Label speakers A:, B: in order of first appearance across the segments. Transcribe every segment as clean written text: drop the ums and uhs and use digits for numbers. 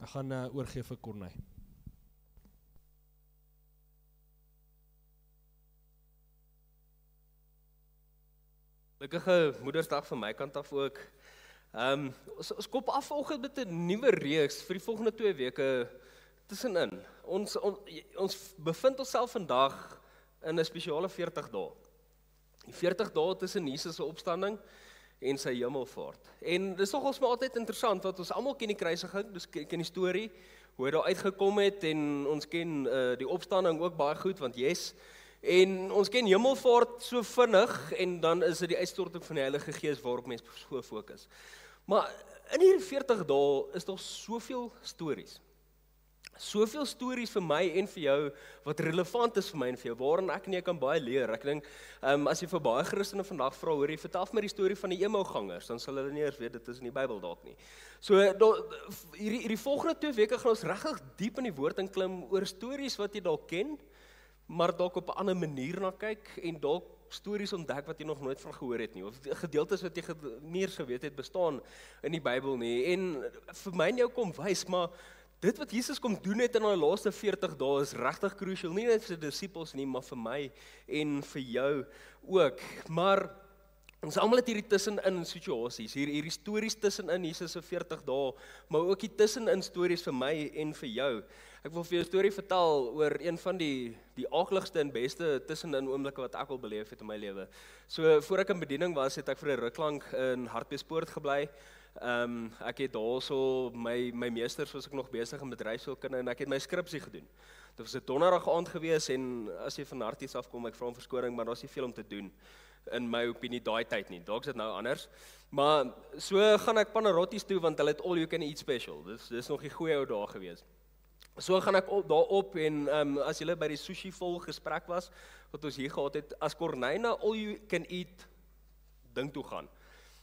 A: Ek gaan oorgee vir Corneil.
B: Gelukkige Moedersdag van my kant af ook. Ons kop af vanoggend met 'n nuwe reeks vir die volgende 2 weke tussenin. Ons bevind onsself vandag in 'n spesiale 40 dae. Die 40 dae tussen Jesus se opstanding en sy hemelvaart. En dis nogals maar altyd interessant want ons almal ken die kruisiging, dus ken die storie, hoe hy daar uitgekom het en ons ken die opstanding ook baie goed want yes. En ons ken hemelvaart so vinnig en dan is dit die uitstorting van die Heilige Gees waarop mense so fokus. Maar in hierdie 40 dae is daar soveel stories. Soveel stories vir my en vir jou wat relevant is vir my en vir jou, waarin ek en jy kan baie leer. Ek dink, as jy vir baie Christene vandag vra, hoor jy, vertel my die storie van die Emaugangers, dan sal hulle nie eers weet dit is in die Bybel dalk nie. So hierdie volgende 2 weke gaan ons regtig diep in die woord inklim oor stories wat jy dalk ken, maar dalk op 'n ander manier na kyk en dalk stories ontdek wat jy nog nooit van gehoor het nie, of gedeeltes wat jy nie eens geweet het bestaan in die Bybel nie. En vir my en jou kom wys, maar dit wat Jesus kom doen het in daai laaste 40 dae is regtig crucial, nie net vir sy disippels nie, maar vir my en vir jou ook. Maar ons almal het hierdie tussenin situasies, hierdie stories tussenin Jesus se 40 dae, maar ook die tussenin stories vir my en vir jou. Ek wil vir jou 'n storie vertel oor een van die aakligste en beste tussenin oomblikke wat ek al beleef het in my lewe. So voor ek in bediening was, het ek vir 'n ruk lank in Hartbeespoort gebly. Ek het daarso my meesters was ek nog besig in bedryfskunde en ek het my skripsie gedoen. Dit was 'n donderdag aand gewees en as jy van Harties afkom, ek vra om verskoning, maar daar's nie veel om te doen in my opinie daai tyd nie. Dalk is dit nou anders. Maar so gaan ek Panarottis toe want hulle het all you can eat special. Dis nog die goeie ou dae gewees. So gaan ek daarop en as julle by die sushi vol gesprek was wat ons hier gehad het, as Corneil na all you can eat ding toe gaan,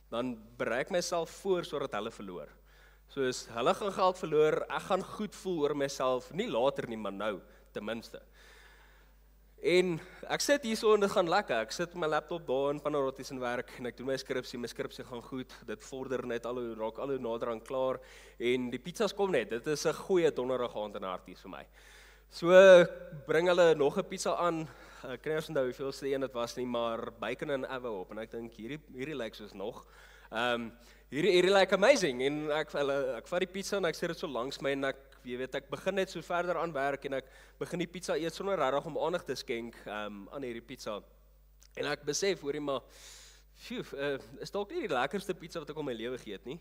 B: dan berei ek myself voor sodat hulle verloor. Soos hulle gaan geld verloor, ek gaan goed voel oor myself, nie later nie, maar nou ten minste. En ek sit hierso en dit gaan lekker. Ek sit met my laptop daar in Panarottis in werk en ek doen my skripsie gaan goed. Dit vorder net raak al hoe nader aan klaar en die pizzas kom net. Dit is 'n goeie donderdag aand in Harties vir my. So bring hulle nog 'n pizza aan. Ek kan nie onthou hoeveelste een dit was nie, maar bacon en avo op en ek dink hierdie lyk soos nog. Hierdie lyk amazing en ek vat die pizza en ek sit dit so langs my en ek begin net so verder aan werk en ek begin die pizza eet sonder regtig om aandag te skenk aan hierdie pizza. En ek besef, hoorie maar, is dalk nie die lekkerste pizza wat ek in my lewe geëet nie.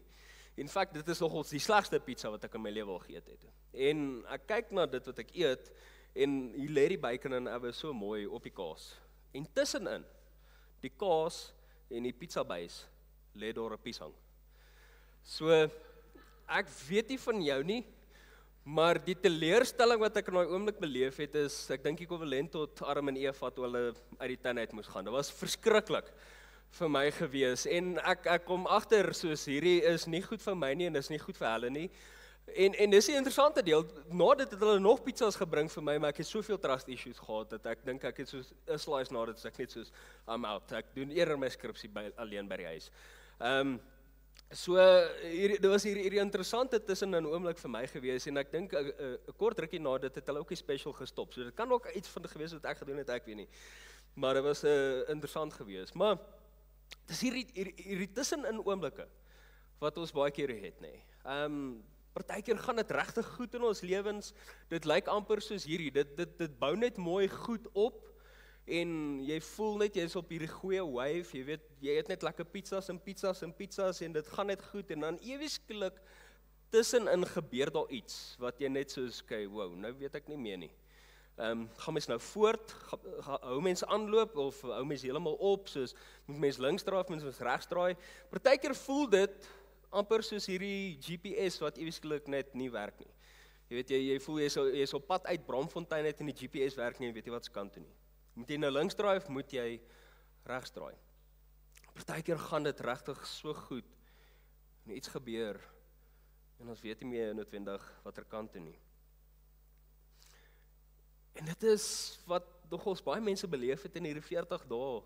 B: In feite, dit is nogals die slegste pizza wat ek in my lewe al geëet het. En ek kyk na dit wat ek eet en hier lê die bacon en avo so mooi op die kaas. En tussenin, die kaas en die pizza base lê daar 'n piesang. So ek weet nie van jou nie, maar die teleurstelling wat ek in daai oomblik beleef het is, ek dink ekwivalent tot Adam en Eva toe hulle uit die tuin uit moes gaan. Dit was verskriklik vir my gewees en ek kom agter soos hierdie is nie goed vir my nie en dis nie goed vir hulle nie. En dis die interessante deel, nadat het hulle nog pizzas gebring vir my, maar ek het soveel trust issues gehad dat ek dink ek het soos 'n slice nadat is ek net soos I'm out. Ek doen eerder my skripsie alleen by die huis. So dit was hierdie interessante tussenin oomblik vir my gewees en ek dink 'n kort rukkie na dit het hulle ook die special gestop. So dit kan ook iets van gewees wat ek gedoen het, ek weet nie. Maar dit was interessant gewees. Maar dis hierdie tussenin oomblikke wat ons baie keer het, nê. Partykeer gaan dit regtig goed in ons lewens. Dit lyk amper soos hierdie. Dit bou net mooi goed op. En jy voel net jy is op hierdie goeie wave, jy weet, jy eet net lekker pizzas en dit gaan net goed en dan ewe skielik tussenin gebeur daar iets wat jy net soos okay, wow, nou weet ek nie meer nie. Gaan mens nou voort, hou mens aanloop of hou mens heeltemal op, soos moet mens links draai of mens regs draai. Partykeer voel dit amper soos hierdie GPS wat ewe skielik net nie werk nie. Jy weet jy voel jy is op pad uit Bramfontein uit en die GPS werk nie en weet jy wat se kant toe nie. Moet jy nou links draai of moet jy regs draai? Partykeer gaan dit regtig so goed en iets gebeur en ons weet nie meer noodwendig watter kant toe nie. En dit is wat nogals baie mense beleef het in hierdie 40 dae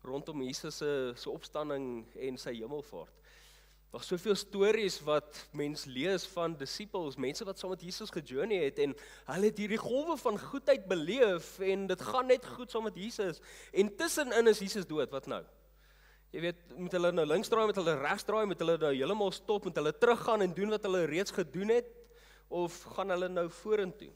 B: rondom Jesus se opstanding en sy hemelvaart. Daar's soveel stories wat mens lees van disippels, mense wat saam met Jesus gejourney het en hulle het hierdie golwe van goedheid beleef en dit gaan net goed saam met Jesus. En tussenin is Jesus dood, wat nou? Jy weet, moet hulle nou links draai, moet hulle regs draai, moet hulle nou heeltemal stop, moet hulle teruggaan en doen wat hulle reeds gedoen het, of gaan hulle nou vorentoe?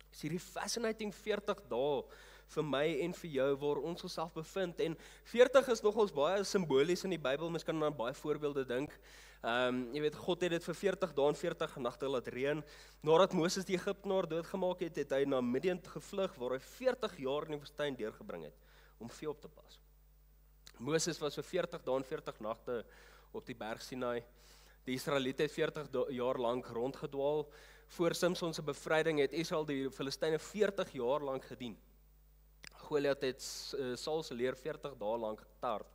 B: Is hierdie fascinating 40 dae vir my en vir jou waar ons onsself bevind, en 40 is nogals baie simbolies in die Bybel, mens kan aan baie voorbeelde dink. Jy weet, God het dit vir 40 dae en 40 nagte laat reën. Nadat Moses die Egiptenaar doodgemaak het, het hy na Midian gevlug, waar hy 40 jaar in die woestyn deurgebring het, om vee op te pas. Moses was vir 40 dae en 40 nagte op die berg Sinai. Die Israeliete het 40 jaar lank rondgedwaal. Voor Samson se bevryding het Israel die Filistyne 40 jaar lank gedien. Goliat het Saul se leer 40 dae lank getart,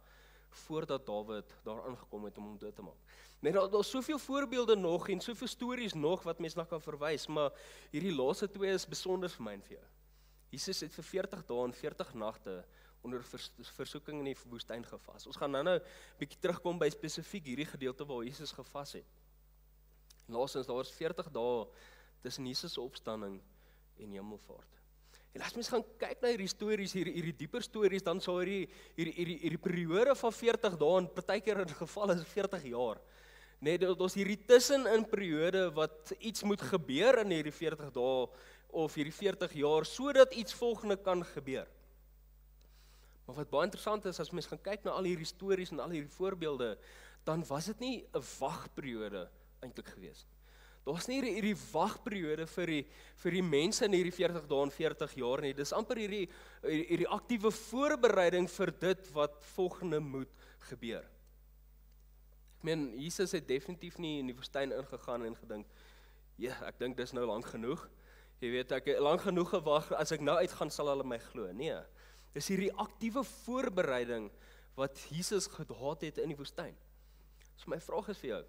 B: voordat Dawid daar aangekom het om hom dood te maak. Daar's soveel voorbeelde nog, en soveel stories nog, wat mens na kan verwys, maar hierdie laaste twee is besonder vir my en vir jou. Jesus het vir 40 dae en 40 nagte onder versoeking in die woestyn gevas. Ons gaan nou bietjie terugkom by spesifiek hierdie gedeelte waar Jesus gevas het. Laastens, daar was 40 dae tussen Jesus se opstanding en hemelvaart. En as mens gaan kyk na hierdie stories, hierdie dieper stories, dan sal hierdie periode van 40 dae, en partykeer in geval is 40 jaar. Nee, daar's hierdie tussenin periode wat iets moet gebeur in hierdie 40 dae of hierdie 40 jaar, sodat iets volgende kan gebeur. Maar wat baie interessant is, as mens gaan kyk na al hierdie stories en al hierdie voorbeelde, dan was dit nie 'n wagperiode eintlik gewees. Daar's nie hierdie wagperiode vir die mense in hierdie 40 dae en 40 jaar nie. Dis amper hierdie aktiewe voorbereiding vir dit wat volgende moet gebeur. Ek meen, Jesus het definitief nie in die woestyn ingegaan en gedink, ja, ek dink dis nou lank genoeg. Jy weet, ek het lank genoeg gewag, as ek nou uitgaan sal hulle my glo. Nee, dis hierdie aktiewe voorbereiding wat Jesus gehad het in die woestyn. So my vraag is vir jou,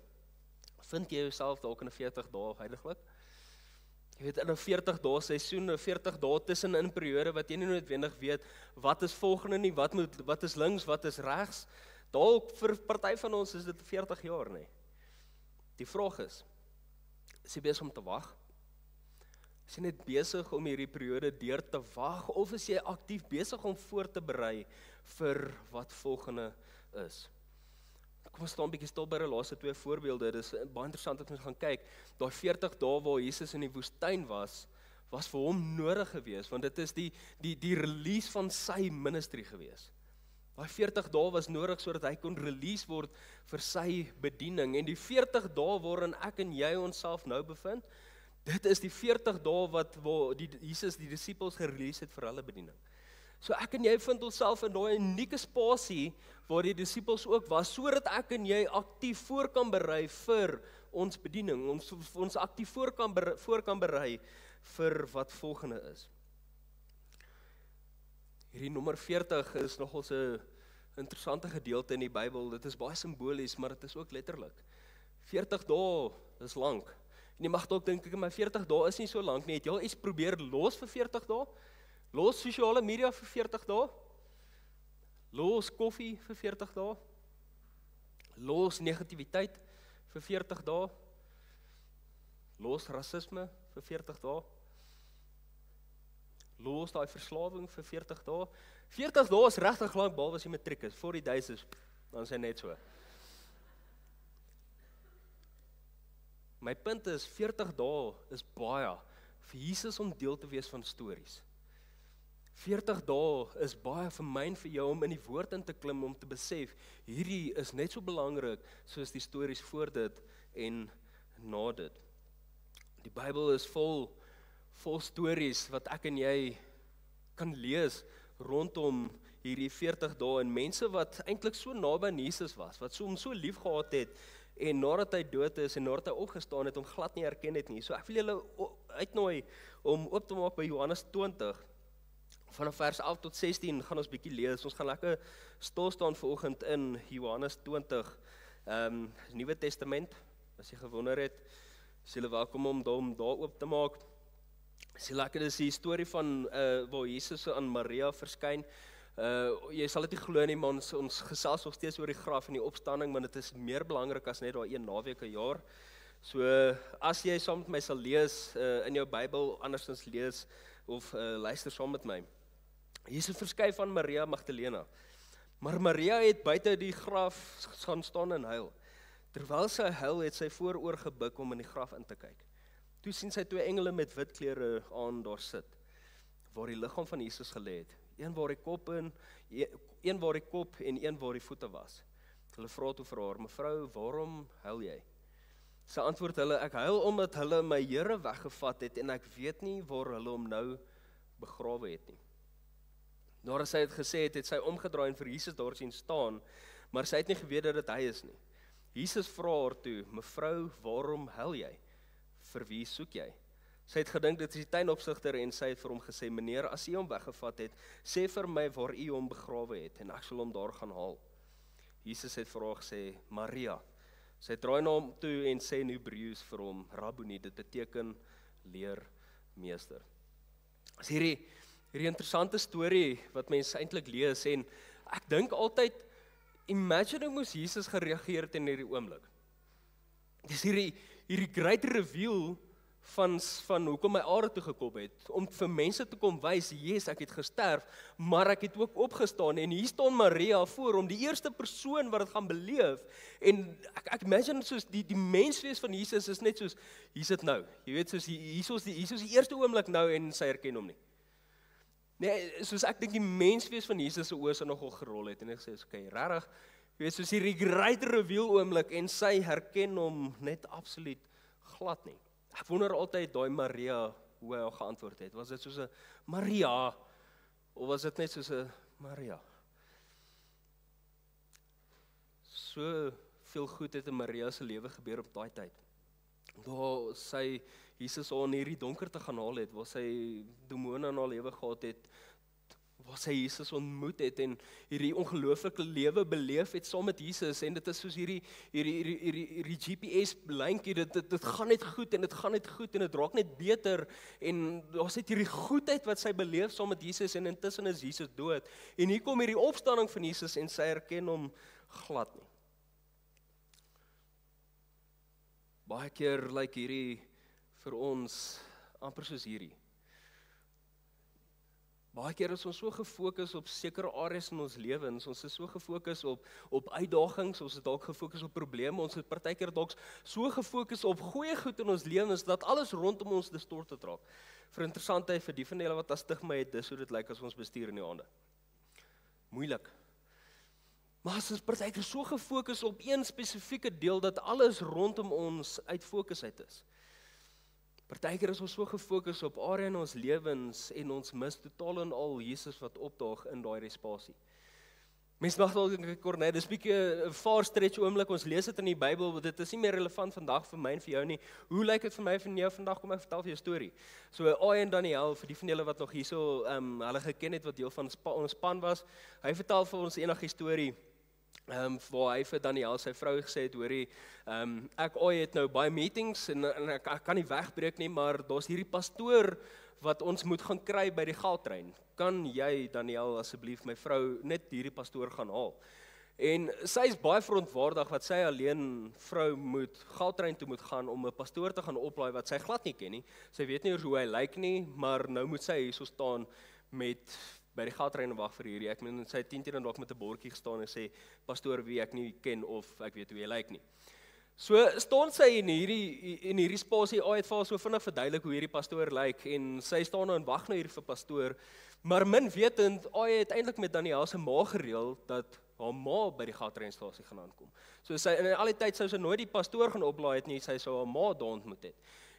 B: vind jy jouself dalk in 'n 40 dae heiliglik? Jy weet, in 'n 40 dae seisoen, 'n 40 dae tussenin periode wat jy nie noodwendig weet wat is volgende nie, wat is links, wat is regs. Dalk vir party van ons is dit 40 jaar nie. Die vraag is jy besig om te wag? Is jy net besig om hierdie periode deur te wag, of is jy aktief besig om voor te berei vir wat volgende is? Kom ons staan 'n bietjie stil by die laaste twee voorbeelde. Dit is baie interessant as ons gaan kyk. Daai 40 dae waar Jesus in die woestyn was vir hom nodig geweest, want dit is die release van sy ministry geweest. Daai 40 dae was nodig sodat hy kon release word vir sy bediening, en die 40 dae waarin ek en jy onsself nou bevind, dit is die 40 dae waar Jesus die disippels gerelease het vir hulle bediening. So ek en jy vind onsself in daai unieke spasie waar die disippels ook was, sodat ek en jy aktief voor kan berei vir ons bediening, ons aktief voor kan berei vir wat volgende is. Hierdie nommer 40 is nogal 'n interessante gedeelte in die Bybel. Dit is baie simbolies, maar dit is ook letterlik. 40 dae is lank. En jy mag dalk dink, my 40 dae is nie so lank nie. Het jy al iets probeer los vir 40 dae? Los sosiale media vir 40 dae? Los koffie vir 40 dae? Los negativiteit vir 40 dae? Los rasisme vir 40 dae? Los daai verslawing vir 40 dae? 40 dae is regtig lank, behalwe as jy matriek is. Voor die days is, dan is hy net so. My punt is, 40 dae is baie vir Jesus om deel te wees van stories. 40 dae is baie vir my en vir jou om in die woord in te klim, om te besef, hierdie is net so belangrik soos die stories voor dit en na dit. Die Bybel is vol stories wat ek en jy kan lees rondom hierdie 40 dae, en mense wat eintlik so naby aan Jesus was, wat hom so lief gehad het, en nadat hy dood is en nadat hy opgestaan het, hom glad nie herken het nie. So ek wil julle uitnooi om oop te maak by Johannes 20, vanaf vers 11 tot 16 gaan ons bietjie lees. Ons gaan lekker stil staan vanoggend in Johannes 20, Nuwe Testament. As jy gewonder het, is julle welkom om daar oop te maak. Dis lekker, dis die storie van waar Jesus aan Maria verskyn. Jy sal dit nie glo nie, maar ons gesels nog steeds oor die graf en die opstanding, maar dit is meer belangrik as net daai een naweek 'n jaar. So as jy saam met my sal lees in jou Bybel, andersins lees of luister saam met my. Hier is 'n verskyn van Maria Magdalena. Maar Maria het buite die graf gaan staan en huil. Terwyl sy huil, het sy vooroor gebuk om in die graf in te kyk. Toe sien sy 2 engele met wit klere aan daar sit, waar die liggaam van Jesus gelê het. Een waar die kop en een waar die voete was. Hulle vra toe vir haar: "Mevrou, waarom huil jy?" Sy antwoord hulle: "Ek huil omdat hulle my Here weggevat het en ek weet nie waar hulle hom nou begrawe het nie." Nadat sy het gesê het, het sy omgedraai en vir Jesus daar sien staan, maar sy het nie geweet dat dit hy is nie. Jesus vra haar toe: "Mevrou, waarom huil jy? Vir wie soek jy?" Sy het gedink dit is die tuinopsigter en sy het vir hom gesê: "Meneer, as u hom weggevat het, sê vir my waar u hom begrawe het en ek sal hom daar gaan haal." Jesus het vir haar gesê: "Maria." Sy draai na hom toe en sê in Hebreëus vir hom: "Rabboni," dit beteken leermeester. Dis hierdie interessante storie wat mense eintlik lees en ek dink altyd, imagine hoe moes Jesus gereageer het in hierdie oomblik. Dis hierdie great reveal van hoekom my aarde toe gekom het, om vir mense te kom wys, yes, ek het gesterf, maar ek het ook opgestaan, en hier staan Maria voor hom, die eerste persoon wat dit gaan beleef, en ek imagine soos die menswees van Jesus is net soos, hier sit nou, jy weet, soos hier is die eerste oomblik nou, en sy herken hom nie. Nee, soos ek dink die menswees van Jesus se oë sou nogal gerol het, en ek sê, okay, regtig, jy weet, soos hierdie great reveal oomblik, en sy herken hom net absoluut glad nie. Ek wonder altyd daai Maria, hoe hy geantwoord het. Was dit soos 'n Maria, of was dit net soos 'n Maria? So veel goed het in Maria se lewe gebeur op daai tyd. Waar sy Jesus al in hierdie donkerte gaan haal het, waar sy demone in haar lewe gehad het, waar sy Jesus ontmoet het en hierdie ongelooflike lewe beleef het saam met Jesus, en dit is soos hierdie GPS-lyntjie, dit gaan net goed en dit gaan net goed en dit raak net beter, en daar's net hierdie goedheid wat sy beleef saam met Jesus, en intussen is Jesus dood, en hier kom hierdie opstanding van Jesus en sy herken hom glad nie. Baie keer lyk hierdie vir ons amper soos hierdie. Baie keer is ons so gefokus op sekere areas in ons lewens, ons is so gefokus op uitdagings, ons is dalk gefokus op probleme, ons is partykeer dalk so gefokus op goeie goed in ons lewens, dat alles rondom ons distorted raak. Vir interessantheid, vir die van julle wat as stigma het, dis hoe dit lyk as ons bestuur in die aande. Moeilik. Maar ons is partykeer so gefokus op een spesifieke deel, dat alles rondom ons uit fokus uit is. Partykeer is ons so gefokus op area in ons lewens en ons mis totaal en al Jesus wat opdaag in daai spasie. Mense mag dalk dink, Corné, dis 'n bietjie 'n far stretch oomblik, ons lees dit in die Bybel, dit is nie meer relevant vandag vir my en vir jou nie. Hoe lyk dit vir my en jou vandag? Kom ek vertel vir jou 'n storie. So Ai en Daniel, vir die van julle wat nog hierso hulle geken het, wat deel van ons span was, hy vertel vir ons enige storie. Waar hy vir Daniel, sy vrou, gesê het, hoorie, ek het nou baie meetings en ek kan nie wegbreek nie, maar daar's hierdie pastoor wat ons moet gaan kry by die Gautrain. Kan jy, Daniel, asseblief my vrou net hierdie pastoor gaan haal? En sy is baie verontwaardig wat sy alleen vrou moet Gautrain toe moet gaan om 'n pastoor te gaan oplaai wat sy glad nie ken nie. Sy weet nie hoe hy lyk nie, maar nou moet sy hierso staan met by die Gautrain en wag vir hierdie. Ek meen, sy het 10 keer dalk met 'n bordjie gestaan en sê, pastoor wie ek nie ken of ek weet hoe jy lyk nie. So staan sy in hierdie spasie, het vir haar so vinnig verduidelik hoe hierdie pastoor lyk, en sy staan nou en wag nou hier vir pastoor, maar min wetend, het eintlik met Daniel se ma gereël, dat haar ma by die Gautrainstasie gaan aankom. So sy, in al die tyd sou sy nooit die pastoor gaan oplaai het nie, sy sou haar ma daar ontmoet het.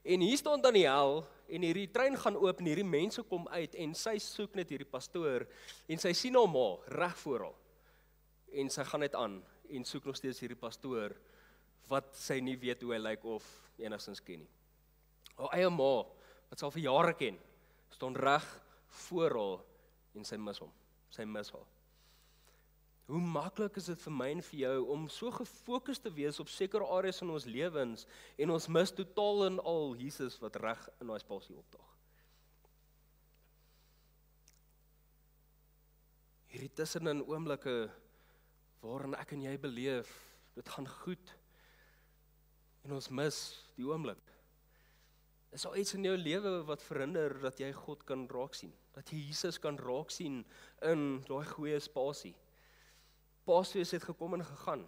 B: En hier staan Daniel, en hierdie trein gaan oop, en hierdie mense kom uit, en sy soek net hierdie pastoor, en sy sien haar ma, reg voor haar, en sy gaan net aan, en soek nog steeds hierdie pastoor, wat sy nie weet hoe hy lyk of enigstens ken nie. Haar eie ma, wat sy al vir jare ken, staan reg voor haar, en sy mis hom, sy mis haar. Hoe maklik is dit vir my en vir jou om so gefokus te wees op sekere areas in ons lewens en ons mis totaal en al Jesus wat reg in daai spasie opdaag. Hierdie tussenin oomblikke waarin ek en jy beleef, dit gaan goed en ons mis die oomblik. Is daar iets in jou lewe wat verhinder dat jy God kan raak sien? Dat jy Jesus kan raak sien in daai goeie spasie? Paasfees het gekom en gegaan.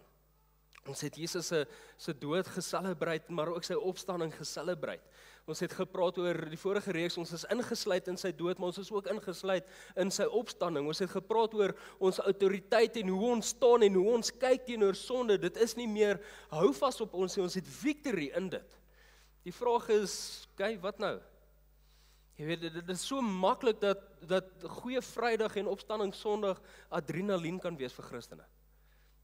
B: Ons het Jesus se dood geselebreer, maar ook sy opstanding geselebreer. Ons het gepraat oor die vorige reeks, ons is ingesluit in sy dood, maar ons is ook ingesluit in sy opstanding. Ons het gepraat oor ons autoriteit en hoe ons staan en hoe ons kyk teenoor sonde. Dit is nie meer hou vas op ons nie, ons het victory in dit. Die vraag is, kyk, wat nou? Jy weet, dit is so maklik dat Goeie Vrydag en Opstanding Sondag adrenalien kan wees vir Christene.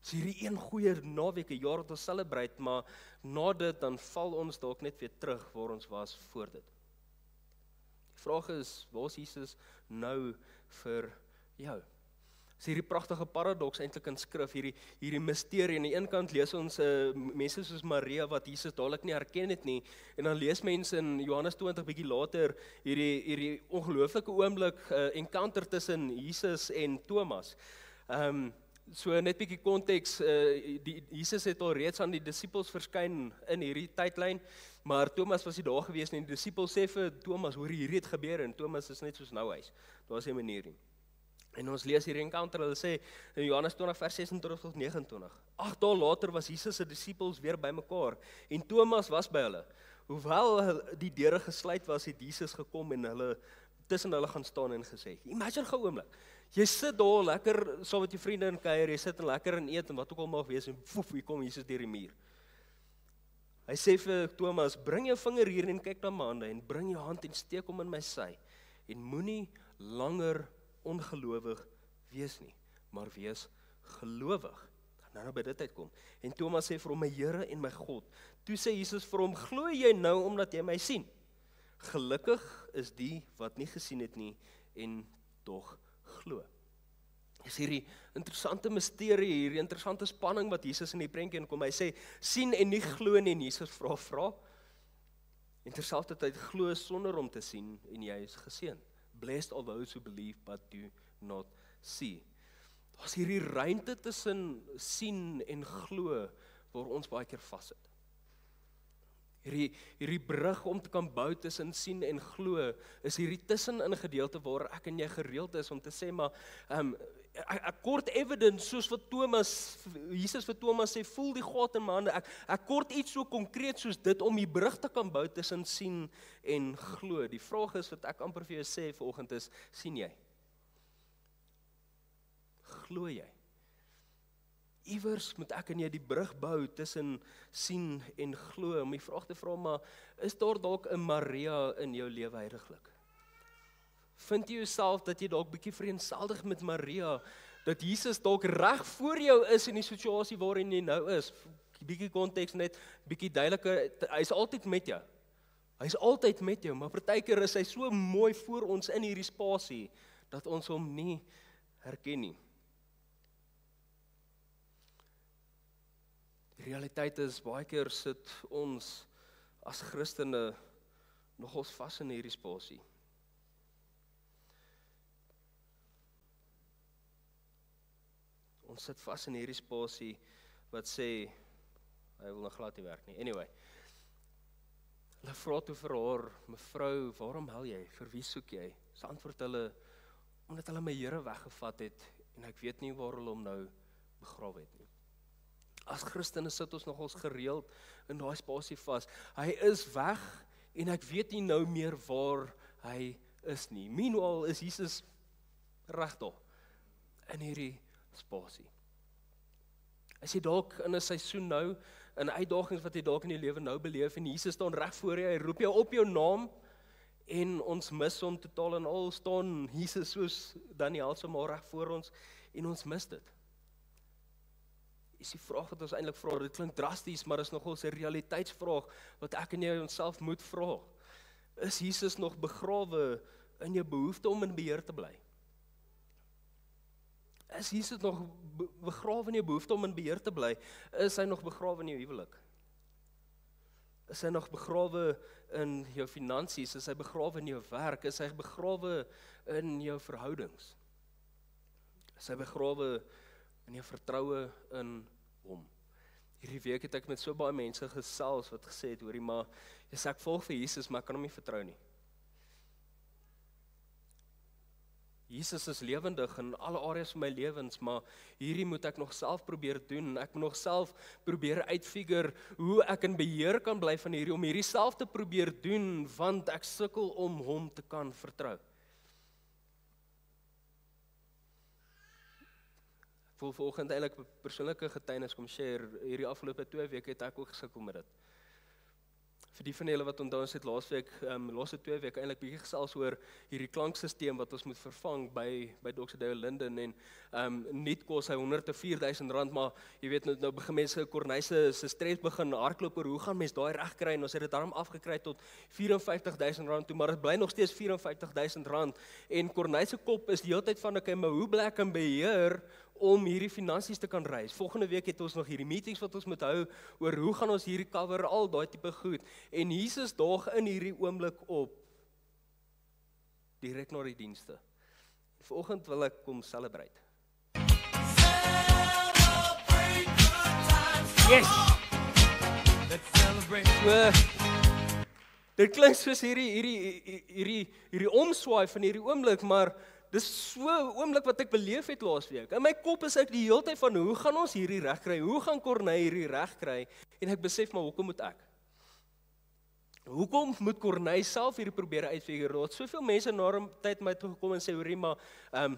B: Dis hierdie een goeie naweek, 'n jaar wat ons celebrate, maar na dit dan val ons dalk net weer terug waar ons was voor dit. Die vraag is, waar is Jesus nou vir jou? Dis hierdie pragtige paradoks eintlik in skrif, hierdie misterie. Aan die een kant lees ons mense soos Maria wat Jesus dadelik nie herken het nie, en dan lees mense in Johannes 20 bietjie later hierdie ongelooflike oomblik encounter tussen Jesus en Thomas. So net bietjie konteks, Jesus het al reeds aan die disippels verskyn in hierdie tydlyn, maar Thomas was nie daar gewees nie. Die disippels sê vir Thomas, hoor hierdie het gebeur, en Thomas is net soos nou huis. Daar is 'n manier nie. En ons lees hierdie encounter, hulle sê in Johannes 20 vers 26 tot 29. 8 dae later was Jesus se disippels weer bymekaar en Thomas was by hulle. Hoewel die deure gesluit was, het Jesus gekom en hulle tussen hulle gaan staan en gesê, imagine gou oomblik. Jy sit daar lekker saam met jou vriende in kuier, jy sit en lekker en eet en wat ook al mag wees en woef, hier kom Jesus deur die muur. Hy sê vir Thomas, bring jou vinger hier en kyk na my hande en bring jou hand en steek hom in my sy en moenie langer ongelowig wees nie, maar wees gelowig. Dan nou by dit uitkom. En Thomas sê vir hom, my Here en my God. Toe sê Jesus vir hom, glo jy nou omdat jy my sien? Gelukkig is die wat nie gesien het nie en tog glo. Is hierdie interessante misterie, hierdie interessante spanning wat Jesus in die prentjie inkom. Hy sê, sien en nie glo nie, en Jesus vra. En terselfdertyd glo sonder om te sien en jy is geseën. Blessed are those who believe but do not see. Daar's hierdie ruimte tussen sien en glo waar ons baie keer vassit. Hierdie brug om te kan bou tussen sien en glo is hierdie tussenin gedeelte waar ek en jy gereeld is om te sê, maar ek kort evidence soos wat Jesus vir Thomas sê, voel die gat in my hande. Ek kort iets so konkreet soos dit om die brug te kan bou tussen sien en glo. Die vraag is wat ek amper vir jou sê vanoggend is, sien jy? Glo jy? Iewers moet ek en jy die brug bou tussen sien en glo. Om die vraag te vra, maar is daar dalk 'n Maria in jou lewe heiliglik? Vind jy jouself dat jy dalk bietjie vereenseldig met Maria, dat Jesus dalk reg voor jou is in die situasie waarin jy nou is? Bietjie konteks net, bietjie duideliker, hy is altyd met jou. Hy is altyd met jou, maar partykeer is hy so mooi voor ons in hierdie spasie, dat ons hom nie herken nie. Die realiteit is, baie keer sit ons as Christene nogals vas in hierdie spasie. Ons sit vas in hierdie spasie wat sê, hy wil nog glad nie werk nie. Anyway, hulle vra toe vir haar, mevrou, waarom huil jy? Vir wie soek jy? Sy antwoord hulle, omdat hulle my Here weggevat het, en ek weet nie waar hulle hom nou begrawe het nie. As Christene sit ons nogals gereeld in daai spasie vas. Hy is weg, en ek weet nie nou meer waar hy is nie. Meanwhile is Jesus reg daar, in hierdie spasie. Is jy dalk in 'n seisoen nou, in uitdagings wat jy dalk in jou lewe nou beleef, en Jesus staan reg voor jou, hy roep jou op jou naam, en ons mis hom totaal en al, staan Jesus soos Daniël se maar reg voor ons, en ons mis dit. Is die vraag wat ons eintlik vra, dit klink drasties, maar is nogal 'n realiteitsvraag, wat ek en jy onsself moet vra. Is Jesus nog begrawe in jou behoefte om in beheer te bly? Is Jesus nog begrawe in jou behoefte om in beheer te bly? Is hy nog begrawe in jou huwelik? Is hy nog begrawe in jou finansies? Is hy begrawe in jou werk? Is hy begrawe in jou verhoudings? Is hy begrawe in jou vertroue in hom. Hierdie week het ek met so baie mense gesels wat gesê het, hoorie, maar jy sê ek volg vir Jesus, maar ek kan hom nie vertrou nie. Jesus is lewendig in alle areas van my lewens, maar hierdie moet ek nog self probeer doen. Ek moet nog self probeer uitfigure hoe ek in beheer kan bly van hierdie, om hierdie self te probeer doen, want ek sukkel om hom te kan vertrou. Ek wil vanoggend eintlik 'n persoonlike getuienis kom share. Hierdie afgelope 2 weke het ek ook gesukkel met dit. Vir die van julle wat onthou, ons het laaste 2 weke eintlik bietjie gesels oor hierdie klankstelsel wat ons moet vervang by Dr. Dale Linden, en niet kos hy R104,000, maar jy weet nou begin mense Corneise se stres begin hardloop oor hoe gaan mens daai reg kry, en ons het dit daarom afgekry tot R54,000 toe, maar dit bly nog steeds R54,000, en Corneise kop is die hele tyd van, okay, maar hoe bly ek in beheer om hierdie finansies te kan reis? Volgende week het ons nog hierdie meetings wat ons moet hou oor hoe gaan ons hierdie cover, al daai tipe goed. En Jesus daag in hierdie oomblik op direk na die dienste. Vanoggend wil ek kom celebrate. Yes! Dit klink soos hierdie omswaai van hierdie oomblik, maar dis so 'n oomblik wat ek beleef het laasweek. In my kop is ek die hele tyd van, hoe gaan ons hierdie reg kry? Hoe gaan Corneille hierdie reg kry? En ek besef, maar hoekom moet ek? Hoekom moet Corneille self hierdie probeer uitfigure? Daar het soveel mense na 'n tyd my toe gekom en sê, hoorie, maar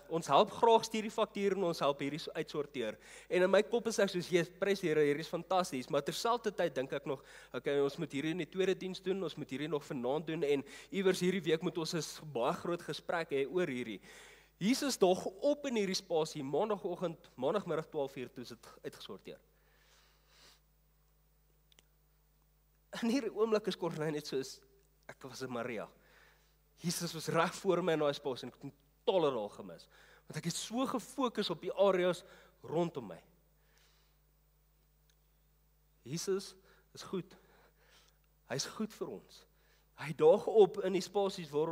B: ons help graag stuur die faktuur en ons help hierdie uitsorteer. En in my kop is ek soos, Jesus, prys Here, hierdie is fantasties, maar terselfdertyd dink ek nog, okay, ons moet hierdie in die tweede diens doen, ons moet hierdie nog vanaand doen, en iewers hierdie week moet ons 'n baie groot gesprek hê oor hierdie. Jesus daag op in hierdie spasie, maandagmiddag 12:00 toe is dit uitgesorteer. In hierdie oomblik is Corneille net soos, ek was in Maria. Jesus was reg voor my in daai spasie en ek het hom totaal gemis, want ek het so gefokus op die areas rondom my. Jesus is goed. Hy's goed vir ons. Hy daag op in die spasies waar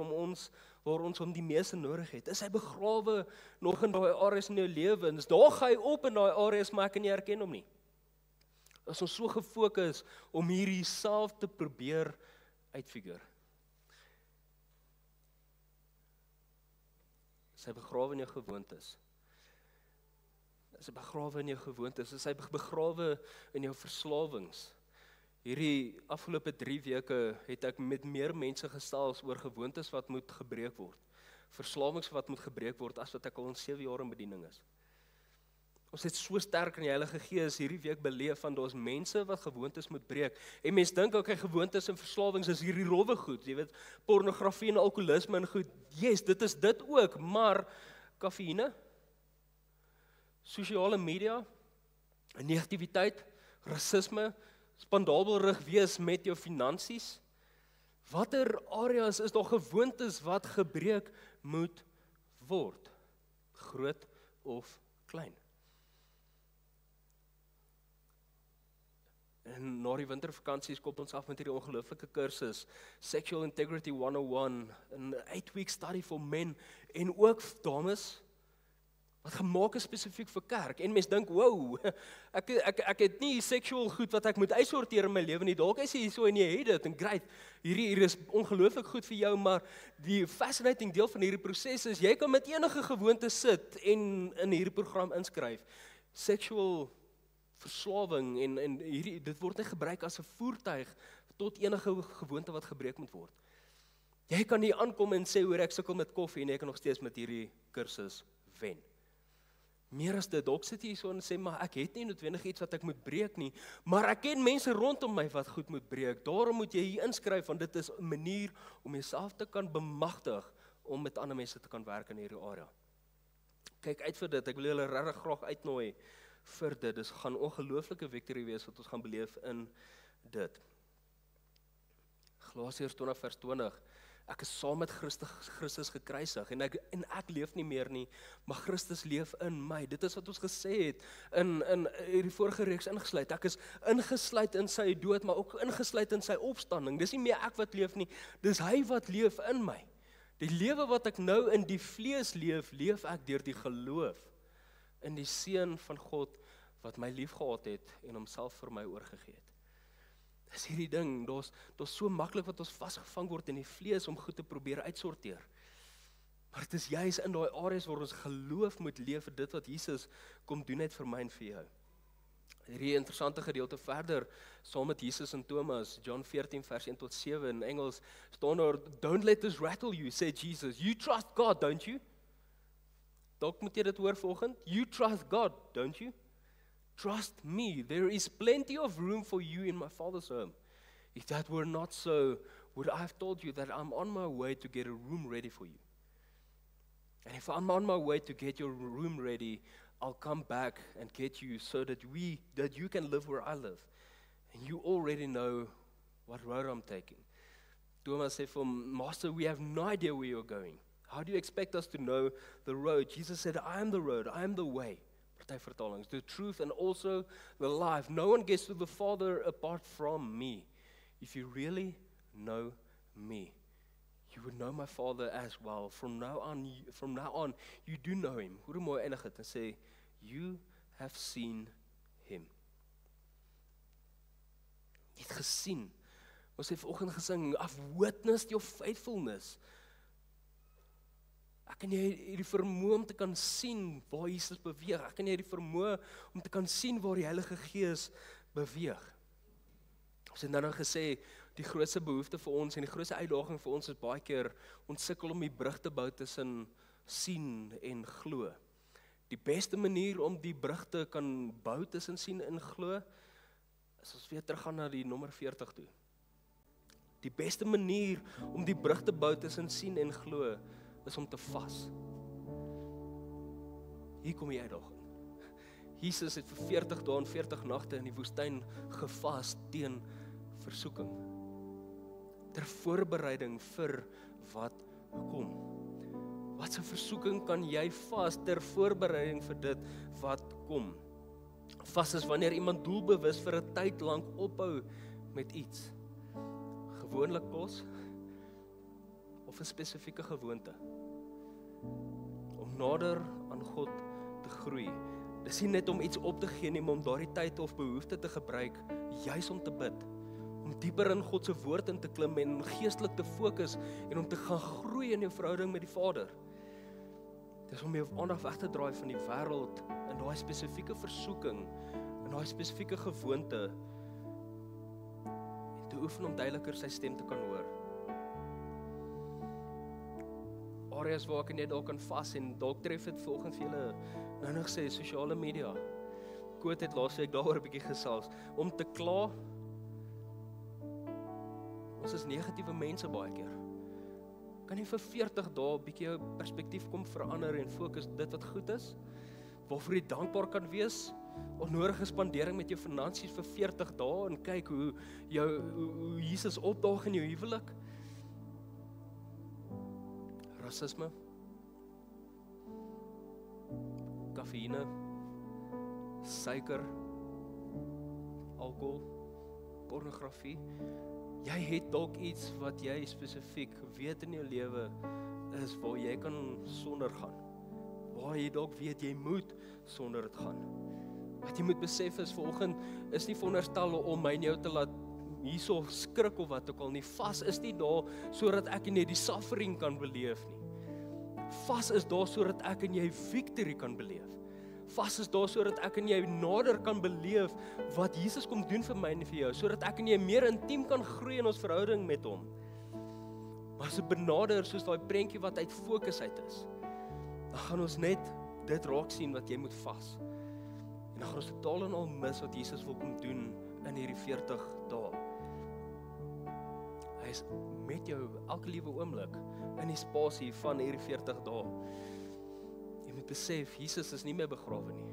B: ons hom die meeste nodig het. Is hy begrawe nog in daai areas in jou lewens? Daag hy op in daai areas, maar ek kan nie herken hom nie. As ons so gefokus om hierdie self te probeer uitfigure. Is hy begrawe in jou gewoontes? Is hy begrawe in jou gewoontes? Is hy begrawe in jou verslawings? Hierdie afgelope 3 weke het ek met meer mense gesels oor gewoontes wat moet gebreek word. Verslawings wat moet gebreek word, as wat ek al in 7 jaar in bediening is. Ons het so sterk in die Heilige Gees hierdie week beleef van daar's mense wat gewoontes moet breek. En mense dink ook gewoontes en verslawings is hierdie rowwe goed, jy weet, pornografie en alkoholisme en goed. Yes, dit is dit ook, maar kafeïne, sosiale media, negativiteit, rasisme, spandabelrig wees met jou finansies. Watter areas is daar gewoontes wat gebreek moet word? Groot of klein? En na die wintervakansies kom ons af met hierdie ongelooflike kursus, Sexual Integrity 101, 'n 8-week study for men, en ook dames, wat gemaak is spesifiek vir kerk. En mense dink, wow, ek het nie sexual goed wat ek moet uitsorteer in my lewe nie. Dalk is jy so en jy het dit, en great, hier is ongelooflik goed vir jou, maar die fascinating deel van hierdie proses is, jy kan met enige gewoonte sit en in hierdie program inskryf. Sexual verslawing en hierdie, dit word net gebruik as 'n voertuig tot enige gewoonte wat gebreek moet word. Jy kan nie aankom en sê, hoor, ek sukkel met koffie, en jy kan nog steeds met hierdie kursus wen. Meer as dit, dalk sit jy so en sê, maar ek het nie noodwendig iets wat ek moet breek nie, maar ek ken mense rondom my wat goed moet breek. Daarom moet jy hier inskryf, want dit is 'n manier om jouself te kan bemagtig om met ander mense te kan werk in hierdie area. Kyk uit vir dit, ek wil julle regtig graag uitnooi vir dit. Dit gaan ongelooflike victory wees wat ons gaan beleef in dit. Galasiërs 20:20. Ek is saam met Christus gekruisig en ek leef nie meer nie, maar Christus leef in my. Dit is wat ons gesê het in die vorige reeks ingesluit. Ek is ingesluit in sy dood, maar ook ingesluit in sy opstanding. Dis nie meer ek wat leef nie, dis hy wat leef in my. Die lewe wat ek nou in die vlees leef, leef ek deur die geloof in die seun van God wat my liefgehad het en homself vir my oorgegee het. Dis hierdie ding, daar's so maklik wat ons vasgevang word in die vlees om goed te probeer uitsorteer. Maar dit is juis in daai areas waar ons geloof moet leef vir dit wat Jesus kom doen het vir my en vir jou. Hierdie interessante gedeelte verder, saam met Jesus en Thomas, John 14 vers 1 tot 7 in Engels, staan daar, "Don't let this rattle you," said Jesus. "You trust God, don't you?" Dalk moet jy dit hoor vanoggend. "You trust God, don't you? Trust me, there is plenty of room for you in my Father's home. If that were not so, would I have told you that I'm on my way to get a room ready for you? And if I'm on my way to get your room ready, I'll come back and get you so that you can live where I live. And you already know what road I'm taking." Thomas said, "Master, we have no idea where you're going. How do you expect us to know the road?" Jesus said, "I am the road, I am the way." Partyvertalings, "The truth and also the life. No one gets to the Father apart from me. If you really know me, you would know my Father as well. From now on, you do know him." Hoe mooi eindig dit en sê, "You have seen him." Jy het gesien. Ons het vanoggend gesing, "I've witnessed your faithfulness." Ek kan jy hierdie vermoë om te kan sien waar Jesus beweeg. Ek kan jy hierdie vermoë om te kan sien waar die Heilige Gees beweeg. Ons het nou gesê, die grootste behoefte vir ons en die grootste uitdaging vir ons is baie keer, ons sukkel om die brug te bou tussen sien en glo. Die beste manier om die brug te kan bou tussen sien en glo, is ons weer teruggaan na die nommer 40 toe. Die beste manier om die brug te bou tussen sien en glo, is om te vas. Hier kom die uitdaging. Jesus het vir 40 dae en 40 nagte in die woestyn gevas teen versoeking. Ter voorbereiding vir wat kom. Wat 'n versoeking kan jy vas ter voorbereiding vir dit wat kom? Vas is wanneer iemand doelbewus vir 'n tyd lank ophou met iets. Gewoonlik kos of 'n spesifieke gewoonte. Om nader aan God te groei. Dis nie net om iets op te gee nie, maar om daardie tyd of behoefte te gebruik, juis om te bid. Om dieper in God se woord in te klim en geestelik te fokus en om te gaan groei in jou verhouding met die Vader. Dis om jou aandag weg te draai van die wêreld in daai spesifieke versoeking, in daai spesifieke gewoonte en te oefen om duideliker sy stem te kan hoor. Areas waar ek net dalk kan vas en dalk tref dit vanoggend vir julle nou nog sê sosiale media. Koot het laasweek daaroor 'n bietjie gesels om te kla. Ons is negatiewe mense baie keer. Kan jy vir 40 dae 'n bietjie jou perspektief kom verander en fokus dit wat goed is? Waarvoor jy dankbaar kan wees? Onnodige spandering met jou finansies vir 40 dae en kyk hoe Jesus opdaag in jou huwelik. Rasisme, kafeïne, suiker, alkohol, pornografie. Jy het dalk iets wat jy spesifiek weet in jou lewe is waar jy kan sonder gaan. Waar jy dalk weet jy moet sonder dit gaan. Wat jy moet besef is vanoggend is nie veronderstel om my en jou te laat hierso skrik of wat ook al nie. Vas is nie daar sodat ek en jy die suffering kan beleef nie. Vas is daar sodat ek en jy victory kan beleef. Vas is daar sodat ek en jy nader kan beleef wat Jesus kom doen vir my en vir jou, sodat ek en jy meer intiem kan groei in ons verhouding met hom. Maar as ek benader soos daai prentjie wat uit fokus uit is, dan gaan ons net dit raak sien wat jy moet vas. En dan gaan ons totaal en al mis wat Jesus wil kom doen in hierdie 40 dae. Hy is met jou elke liewe oomblik in die spasie van hierdie 40 dae. Jy moet besef, Jesus is nie meer begrawe nie.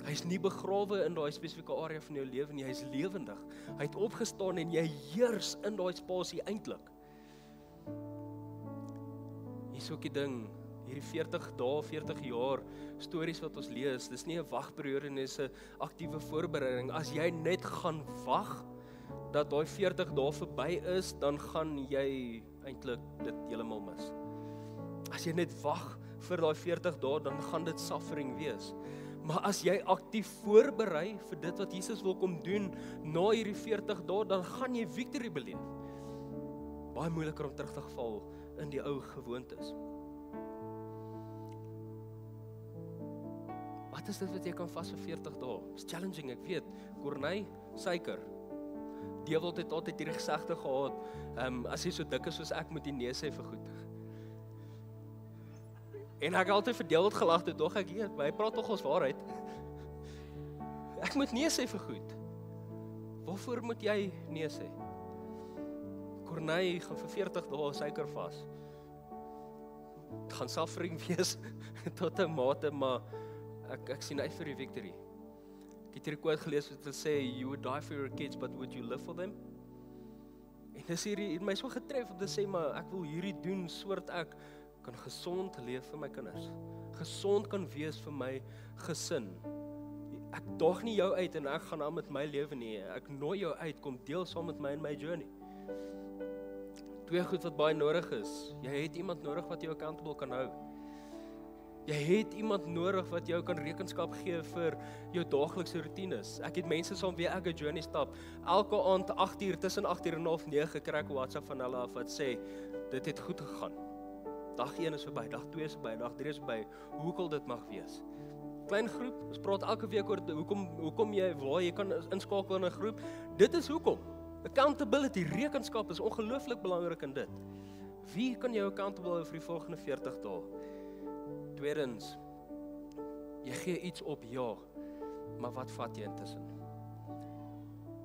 B: Hy is nie begrawe in daai spesifieke area van jou lewe nie, hy is lewendig. Hy het opgestaan en jy heers in daai spasie eintlik. Hier is ook die ding, hierdie 40 dae, 40 jaar stories wat ons lees, dis nie 'n wagperiode nie, dis 'n aktiewe voorbereiding. As jy net gaan wag dat daai 40 dae verby is, dan gaan jy eintlik dit heeltemal mis. As jy net wag vir daai 40 dae, dan gaan dit suffering wees. Maar as jy aktief voorberei vir dit wat Jesus wil kom doen na hierdie 40 dae, dan gaan jy victory beleef. Baie moeiliker om terug te val in die ou gewoontes. Wat is dit wat jy kan vas vir 40 dae? It's challenging, ek weet. Kornei, suiker. Dewald het altyd hierdie gesegde gehad, as jy so dik is soos ek, moet jy nee sê vir goed. En ek het altyd vir Dewald gelag, toe dog ek, hy praat tog ons waarheid. Ek moet nee sê vir goed. Waarvoor moet jy nee sê? Kornei gaan vir 40 dae suiker vas. Het gaan suffering wees tot 'n mate, maar ek sien uit vir die victory. Ek het hierdie quote gelees wat sê, you would die for your kids, but would you live for them? En dis hier my so getref om te sê, maar ek wil hierdie doen sodat ek kan gesond leef vir my kinders. Gesond kan wees vir my gesin. Ek daag nie jou uit en ek gaan aan met my lewe nie. Ek nooi jou uit, kom deel saam met my in my journey. Twee goed wat baie nodig is. Jy het iemand nodig wat jou accountable kan hou. Jy het iemand nodig wat jou kan rekenskap gee vir jou daaglikse routines. Ek het mense saam wie ek 'n journey stap. Elke aand 8 uur, tussen 8 uur en half 9 kry ek 'n WhatsApp van hulle af wat sê, dit het goed gegaan. Dag 1 is verby, dag 2 is verby, dag 3 is verby. Hoe kan dit mag wees? Klein groep, ons praat elke week oor hoekom jy, waar jy kan inskakel in 'n groep. Dit is hoekom. Accountability, rekenskap is ongelooflik belangrik in dit. Wie kan jou accountable hou vir die volgende 40 dae? Tweedens, jy gee iets op, ja, maar wat vat jy intussen?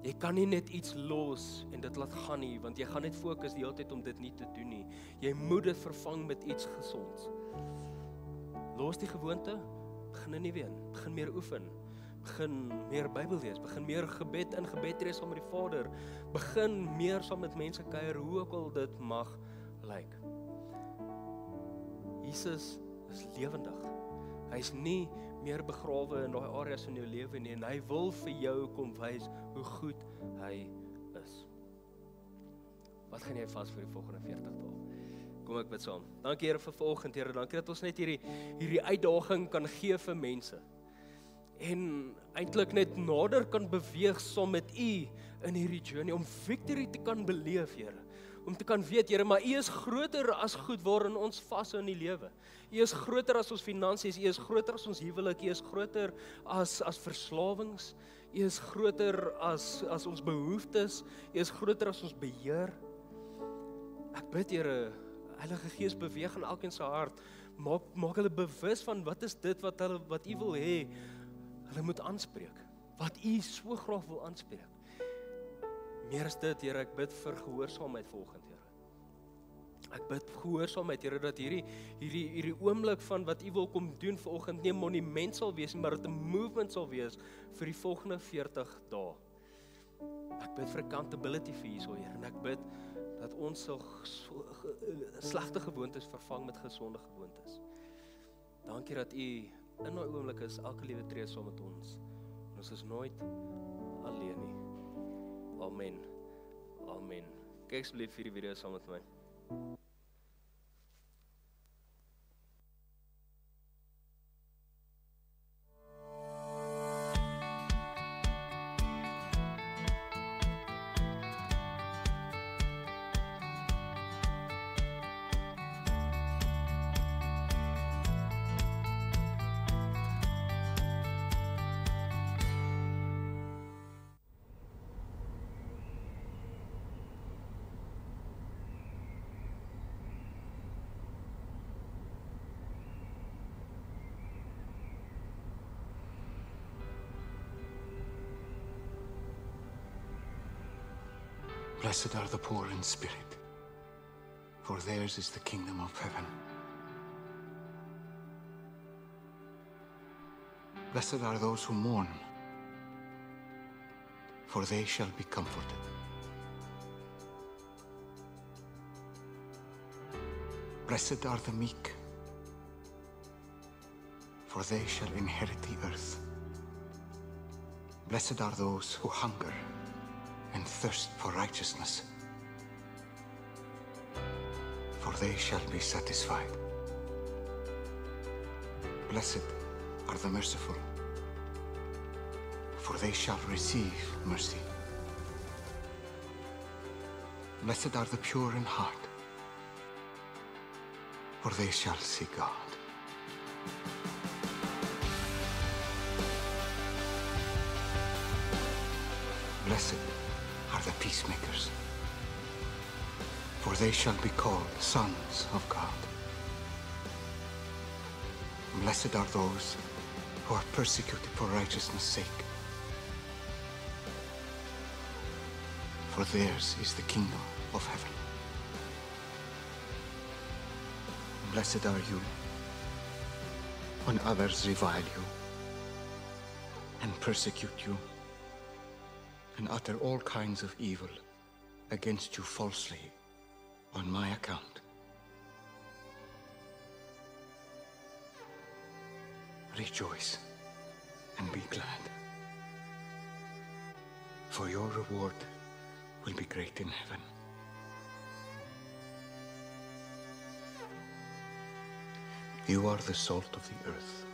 B: Jy kan nie net iets los en dit laat gaan nie, want jy gaan net fokus die hele tyd om dit nie te doen nie. Jy moet dit vervang met iets gesonds. Los die gewoonte, begin nie weer, begin meer oefen, begin meer Bybel lees, begin meer gebed tree saam met die Vader, begin meer saam met mense kuier, hoe ook al dit mag lyk. Jesus is lewendig. Hy is nie meer begrawe in daai areas in jou lewe nie, en hy wil vir jou kom wys hoe goed hy is. Wat gaan jy vas vir die volgende 40 dae? Kom ek bid saam. Dankie Here vir vanoggend, Here. Dankie dat ons net hierdie uitdaging kan gee vir mense. En eintlik net nader kan beweeg saam met U in hierdie journey, om victory te kan beleef, Here. Om te kan weet, Here, maar U is groter as goed waarin ons vashou in die lewe. U is groter as ons finansies, U is groter as ons huwelik, U is groter as verslawings, U is groter as ons behoeftes, U is groter as ons beheer. Ek bid, Here, Heilige Gees beweeg in elkeen se hart, maak hulle bewus van wat is dit wat U wil hê, hulle moet aanspreek, wat U so graag wil aanspreek. Meer as dit, Here, ek bid vir gehoorsaamheid volgend, Here. Ek bid gehoorsaamheid, Here, dat hierdie oomblik van wat U wil kom doen vanoggend nie 'n monument sal wees, maar dat 'n movement sal wees vir die volgende 40 dae. Ek bid vir accountability vir hierso, Here, en ek bid dat ons sal slegte gewoontes vervang met gesonde gewoontes. Dankie dat U in daai oomblik is, elke liewe tree saam met ons. En ons is nooit alleen nie. Amen. Amen. Kyk asseblief hierdie video saam met my.
A: Blessed are the poor in spirit, for theirs is the kingdom of heaven. Blessed are those who mourn, for they shall be comforted. Blessed are the meek, for they shall inherit the earth. Blessed are those who hunger and thirst for righteousness, for they shall be satisfied. Blessed are the merciful, for they shall receive mercy. Blessed are the pure in heart, for they shall see God. Blessed are the peacemakers, for they shall be called sons of God. Blessed are those who are persecuted for righteousness' sake, for theirs is the kingdom of heaven. Blessed are you when others revile you and persecute you and utter all kinds of evil against you falsely on my account. Rejoice and be glad, for your reward will be great in heaven. You are the salt of the earth.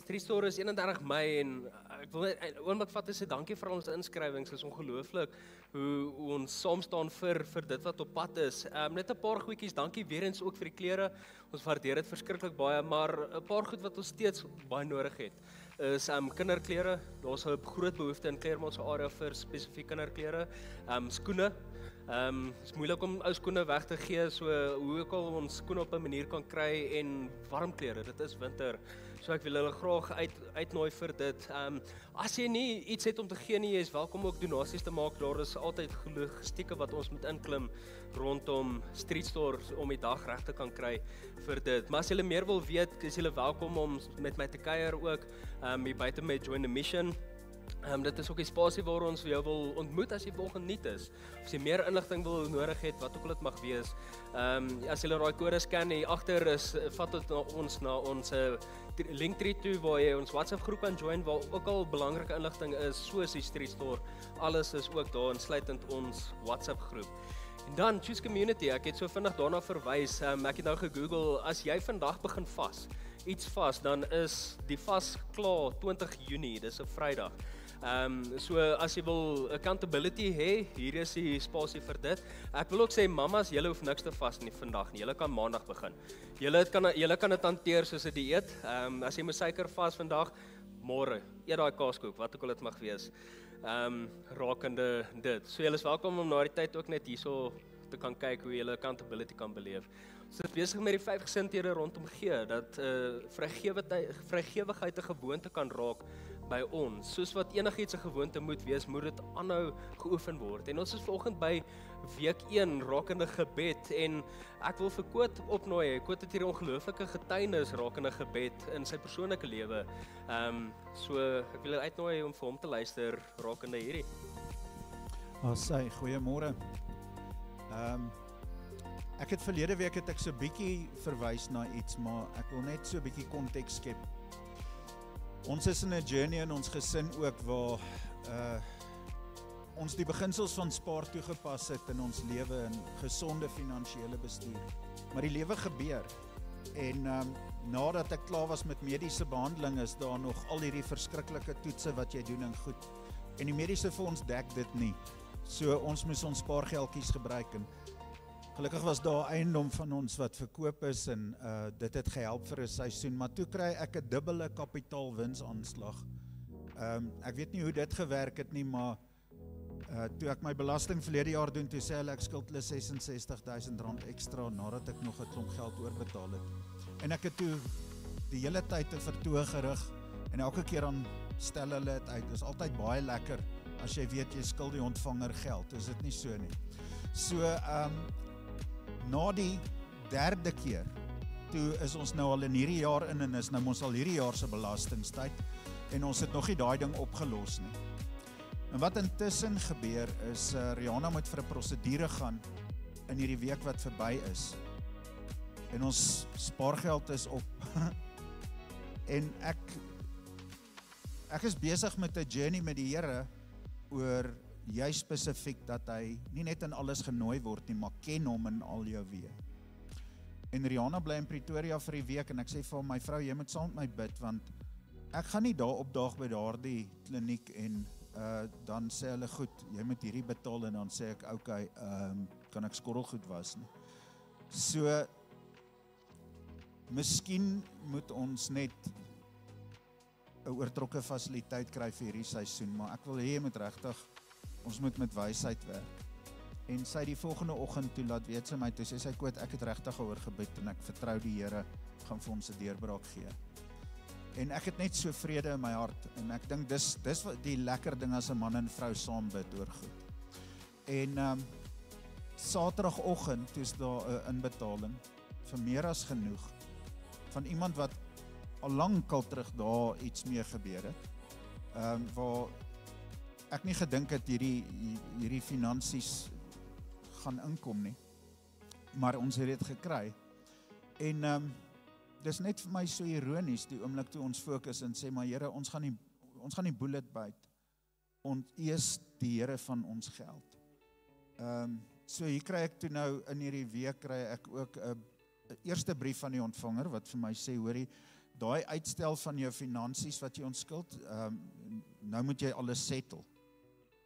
B: Street Store is 31 Mei en ek wil net oomblik vat en sê dankie vir al ons inskrywings. Dit is ongelooflik hoe ons saam staan vir dit wat op pad is. Net 'n paar goedjies, dankie weer eens ook vir die klere. Ons waardeer dit verskriklik baie, maar 'n paar goed wat ons steeds baie nodig het is kinderklere. Daar's 'n groot behoefte in Claremont se area vir spesifiek kinderklere. Skoene. Is moeilik om ou skoene weg te gee, so hoe ook al ons skoene op 'n manier kan kry en warm klere. Dit is winter. So ek wil hulle graag uitnooi vir dit. As jy nie iets het om te gee nie, jy is welkom ook donasies te maak. Daar is altyd logistieke wat ons moet inklim rondom Street Store om die dag reg te kan kry vir dit. Maar as jy meer wil weet, is jy welkom om met my te kuier ook hier buite met Join the Mission. Dit is ook die spasie waar ons jou wil ontmoet as jy volgende niet is. As jy meer inligting wil nodig het, wat ook al dit mag wees. As jy daai kode scan hier agter is, vat dit ons na ons Linktree toe waar jy ons WhatsApp groep kan join waar ook al belangrike inligting is, soos die Street Store. Alles is ook daar insluitend ons WhatsApp groep. En dan Choose Community, ek het so vinnig daarna verwys. Ek het nou gegoogel, as jy vandag begin vas, iets vas, dan is die vas klaar 20 Junie, dis 'n Vrydag. So as jy wil accountability hê, hier is die spasie vir dit. Ek wil ook sê mamas, julle hoef niks te vas nie vandag nie. Julle kan maandag begin. Julle kan dit hanteer soos 'n dieet. As jy moet suiker vas vandag, môre eet daai kaaskoek, wat ook al dit mag wees. Rakende dit. So julle is welkom om na die tyd ook net hierso te kan kyk hoe julle accountability kan beleef. Ons is besig met die 5 gesindhede rondom gee, dat vrygewigheid 'n gewoonte kan raak by ons. Soos wat enigiets 'n gewoonte moet wees, moet dit aanhou geoefen word. En ons is vanoggend by week 1 rakende gebed en ek wil vir Koot opnooi. Koot het hier 'n ongelooflike getuienis rakende gebed in sy persoonlike lewe. So ek wil julle uitnooi om vir hom te luister rakende hierdie.
C: Sy, goeiemôre. Ek het verlede week het ek so bietjie verwys na iets, maar ek wil net so bietjie konteks skep. Ons is in 'n journey in ons gesin ook waar ons die beginsels van spaar toegepas het in ons lewe en gesonde finansiële bestuur. Maar die lewe gebeur en nadat ek klaar was met mediese behandeling is daar nog al hierdie verskriklike toetse wat jy doen en goed. En die mediese fonds dek dit nie. So ons moes ons spaargeldjies gebruik en gelukkig was daar eiendom van ons wat verkoop is en dit het gehelp vir 'n seisoen, maar toe kry ek 'n dubbele kapitaalwinsaanslag. Ek weet nie hoe dit gewerk het nie, maar toe ek my belasting verlede jaar doen, toe sê hulle ek skuld hulle R66,000 ekstra nadat ek nog 'n klomp geld oorbetaal het. En ek het toe die hele tyd 'n vertoog gerig en elke keer dan stel hulle dit uit. Dit is altyd baie lekker as jy weet jy skuld die ontvanger geld. Is dit nie so nie? So na die 3de keer, toe is ons nou al in hierdie jaar in en is nou ons al hierdie jaar se belastingstyd en ons het nog nie daai ding opgelos nie. En wat intussen gebeur is, Rihanna moet vir 'n prosedure gaan in hierdie week wat verby is. En ons spaargeld is op. En ek is besig met 'n journey met die Here oor jy spesifiek dat hy nie net in alles genooi word nie, maar ken hom in al jou weë. En Rihanna bly in Pretoria vir die week en ek sê vir hom, my vrou, jy moet saam met my bid, want ek gaan nie daar opdaag by daardie kliniek en dan sê hulle, goed, jy moet hierdie betaal en dan sê ek, okay, kan ek skorrelgoed was nie. So, miskien moet ons net 'n oortrokke fasiliteit kry vir hierdie seisoen, maar ek wil hê jy moet regtig, ons moet met wysheid werk. En sy die volgende oggend toe laat weet sy my, toe sê sy, Koot, ek het regtig oor gebid en ek vertrou die Here gaan vir ons 'n deurbraak gee. En ek het net so vrede in my hart en ek dink dis wat die lekker ding as 'n man en vrou saam bid oor goed. En Saterdagoggend toe is daar 'n inbetaling vir meer as genoeg van iemand wat al lankal terug daar iets mee gebeur het. Waar ek nie gedink het hierdie finansies gaan inkom nie. Maar ons het dit gekry. En dis net vir my so ironies die oomblik toe ons fokus en sê, maar Here, ons gaan nie bullet byt. Ons is die Here van ons geld. So hier kry ek toe nou in hierdie week kry ek ook 'n eerste brief van die ontvanger wat vir my sê, hoorie, daai uitstel van jou finansies wat jy ons skuld, nou moet jy alles settle.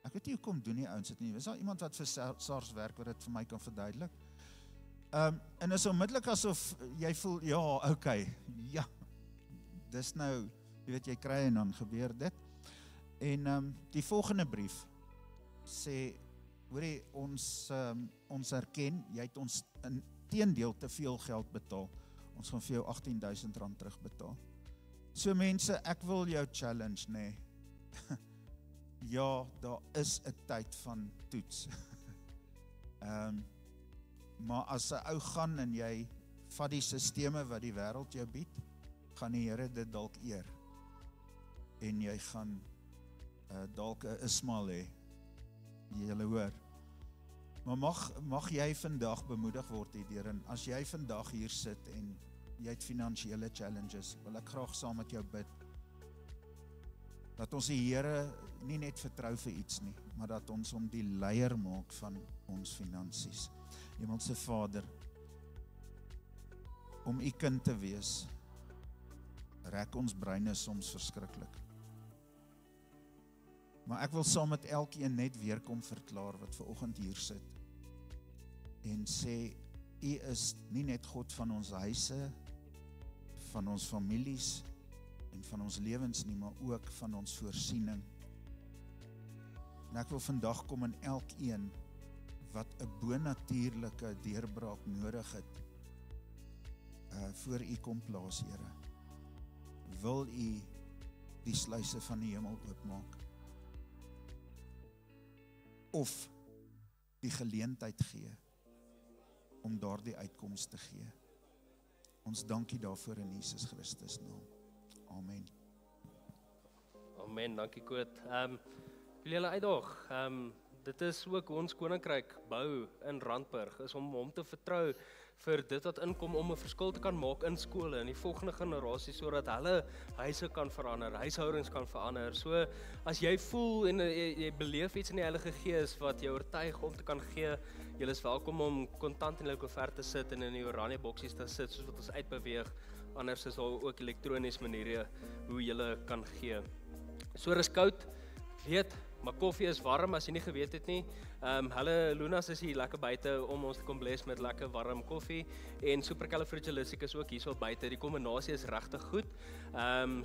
C: Ek weet nie hoekom doen die ouens dit nie. Is daar iemand wat vir SARS werk wat dit vir my kan verduidelik? En is onmiddellik asof jy voel, ja, okay, ja, dis nou, jy weet, jy kry en dan gebeur dit. En die volgende brief sê, hoorie, ons erken, jy het ons in teendeel te veel geld betaal. Ons gaan vir jou R18,000 terugbetaal. So mense, ek wil jou challenge, nee. Ja, daar is 'n tyd van toets. Maar as 'n ou gaan en jy vat die sisteme wat die wêreld jou bied, gaan die Here dit dalk eer. En jy gaan dalk 'n Ismael hê. Julle hoor. Maar mag jy vandag bemoedig word hierdeur, en as jy vandag hier sit en jy het finansiële challenges, wil ek graag saam met jou bid, dat ons die Here nie net vertrou vir iets nie, maar dat ons hom die leier maak van ons finansies. Hemelse Vader, om u kind te wees, rek ons breine soms verskriklik. Maar ek wil saam met elkeen net weer kom verklaar wat vanoggend hier sit en sê, u is nie net God van ons huise, van ons families en van ons lewens nie, maar ook van ons voorsiening. En ek wil vandag kom in elkeen wat 'n bonatuurlike deurbraak nodig het, voor u kom plaas, Here. Wil u die sluise van die hemel oopmaak? Of die geleentheid gee om daardie uitkoms te gee. Ons dankie daarvoor in Jesus Christus naam. Amen.
B: Amen, dankie Koot. Wil julle uitdaag, dit is ook ons koninkryk bou in Randburg, is om hom te vertrou vir dit wat inkom om 'n verskil te kan maak in skole in die volgende generasie, sodat hulle huise kan verander, huishoudings kan verander. So as jy voel en jy beleef iets in die Heilige Gees wat jou oortuig om te kan gee, julle is welkom om kontant in julle koevert te sit en in die oranje boksies te sit soos wat ons uitbeweeg. Anders is daar ook elektroniese maniere hoe julle kan gee. So is koud, weet, maar koffie is warm as jy nie geweet het nie. Hulle Lunas is hier lekker buite om ons te kom bless met lekker warm koffie en Supercalifragilistic is ook hier so buite. Die kombinasie is regtig goed.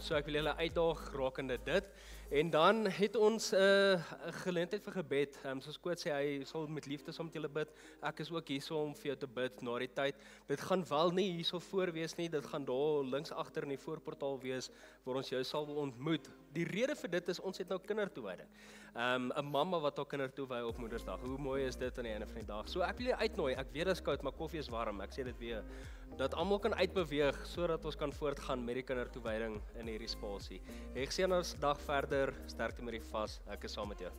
B: So ek wil julle uitdaag rakende dit. En dan het ons 'n geleentheid vir gebed. Soos Koot sê, hy sal met liefde saam met julle bid. Ek is ook hier om vir jou te bid na die tyd. Dit gaan wel nie hierso voor wees nie. Dit gaan daar links agter in die voorportaal wees waar ons jou sal ontmoet. Die rede vir dit is ons het nou kindertoewyding. 'n Mamma wat haar kinder toewy op Moedersdag. Hoe mooi is dit aan die einde van die dag? So ek wil julle uitnooi. Ek weet dit is koud, maar koffie is warm. Ek sê dit weer. Dat almal kan uitbeweeg sodat ons kan voortgaan met die kindertoewyding in hierdie spasie. Ek sien ons dag verder. Sterkte met die vas. Ek is saam met jou.